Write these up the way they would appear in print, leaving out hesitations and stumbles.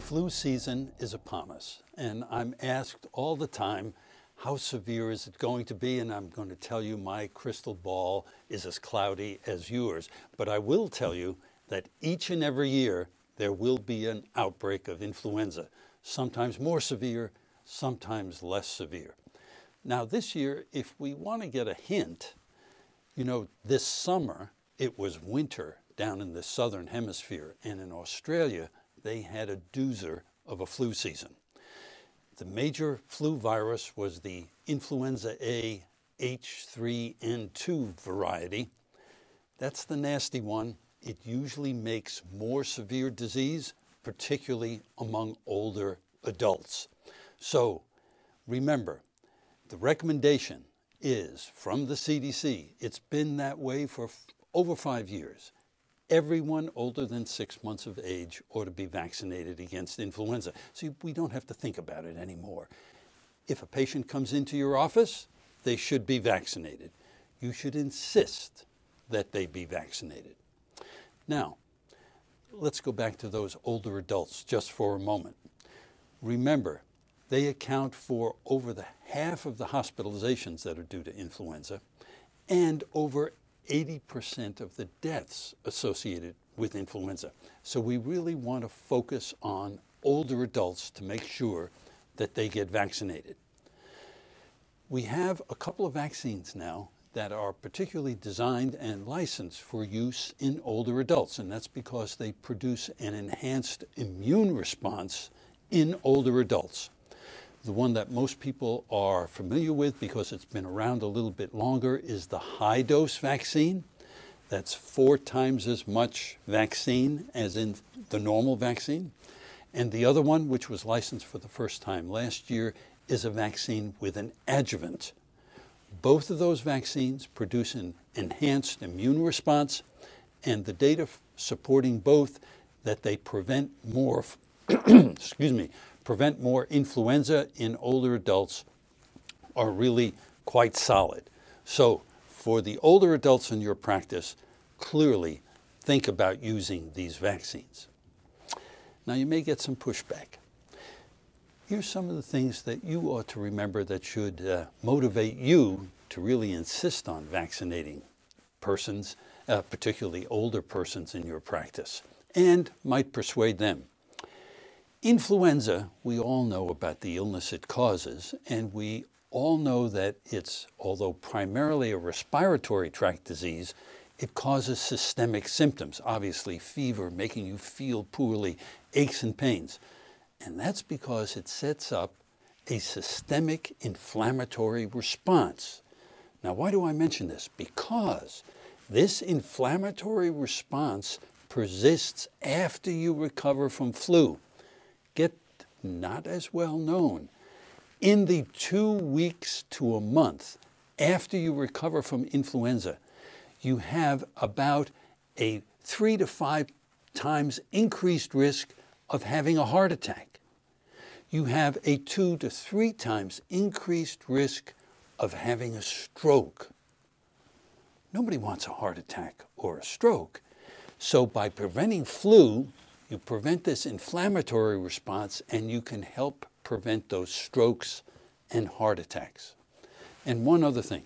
flu season is upon us, and I'm asked all the time, how severe is it going to be? And I'm going to tell you my crystal ball is as cloudy as yours. But I will tell you that each and every year there will be an outbreak of influenza, sometimes more severe, sometimes less severe. Now this year, if we want to get a hint, this summer it was winter down in the southern hemisphere, and in Australia they had a doozer of a flu season. The major flu virus was the influenza A H3N2 variety. That's the nasty one. It usually makes more severe disease, particularly among older adults. So remember, the recommendation is from the CDC. It's been that way for over 5 years. Everyone older than 6 months of age ought to be vaccinated against influenza. So we don't have to think about it anymore. If a patient comes into your office, they should be vaccinated. You should insist that they be vaccinated. Now, let's go back to those older adults just for a moment. Remember, they account for over half of the hospitalizations that are due to influenza and over 80% of the deaths associated with influenza. So we really want to focus on older adults to make sure that they get vaccinated. We have a couple of vaccines now that are particularly designed and licensed for use in older adults, and that's because they produce an enhanced immune response in older adults. The one that most people are familiar with because it's been around a little bit longer is the high-dose vaccine. That's 4 times as much vaccine as in the normal vaccine. And the other one, which was licensed for the first time last year, is a vaccine with an adjuvant. Both of those vaccines produce an enhanced immune response, and the data supporting both that they prevent more, prevent more influenza in older adults are really quite solid. So for the older adults in your practice, clearly think about using these vaccines. Now you may get some pushback. Here's some of the things that you ought to remember that should motivate you to really insist on vaccinating persons, particularly older persons in your practice, and might persuade them. Influenza, we all know about the illness it causes, and we all know that it's, although primarily a respiratory tract disease, it causes systemic symptoms, obviously fever, making you feel poorly, aches and pains. And that's because it sets up a systemic inflammatory response. Now, why do I mention this? Because this inflammatory response persists after you recover from flu. Get not as well known. In the 2 weeks to a month after you recover from influenza, you have about a 3 to 5 times increased risk of having a heart attack. You have a 2 to 3 times increased risk of having a stroke. Nobody wants a heart attack or a stroke. So by preventing flu, you prevent this inflammatory response, and you can help prevent those strokes and heart attacks. And one other thing,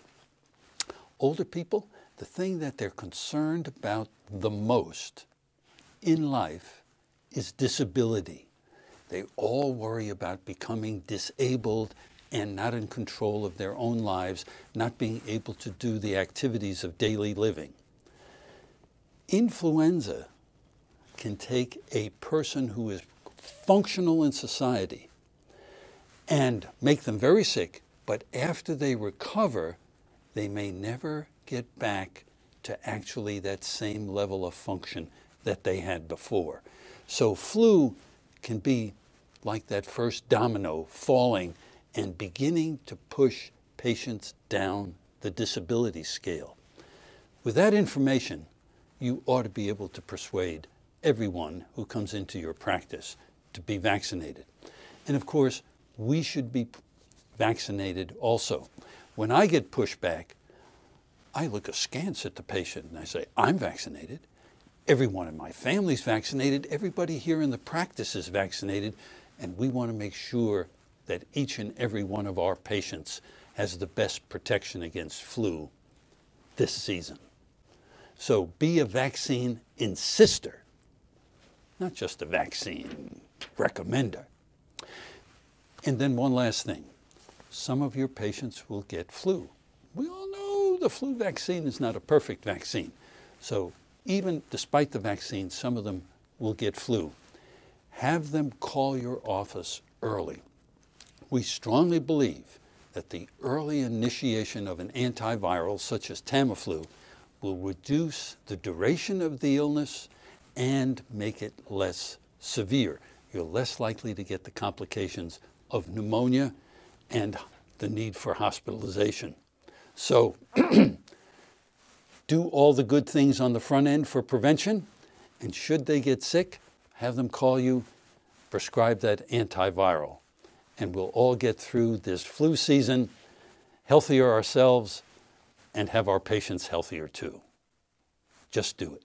older people, the thing that they're concerned about the most in life is disability. They all worry about becoming disabled and not in control of their own lives, not being able to do the activities of daily living. Influenza can take a person who is functional in society and make them very sick, but after they recover, they may never get back to actually that same level of function that they had before. So flu can be like that first domino falling and beginning to push patients down the disability scale. With that information, you ought to be able to persuade everyone who comes into your practice to be vaccinated. And of course, we should be vaccinated also. When I get pushback, I look askance at the patient and I say, I'm vaccinated. Everyone in my family's vaccinated. Everybody here in the practice is vaccinated. And we want to make sure that each and every one of our patients has the best protection against flu this season. So be a vaccine insister, not just a vaccine recommender. And then one last thing. Some of your patients will get flu. We all know the flu vaccine is not a perfect vaccine. So even despite the vaccine, some of them will get flu. Have them call your office early. We strongly believe that the early initiation of an antiviral such as Tamiflu will reduce the duration of the illness and make it less severe. You're less likely to get the complications of pneumonia and the need for hospitalization. So do all the good things on the front end for prevention, and should they get sick, have them call you, prescribe that antiviral, and we'll all get through this flu season healthier ourselves and have our patients healthier too. Just do it.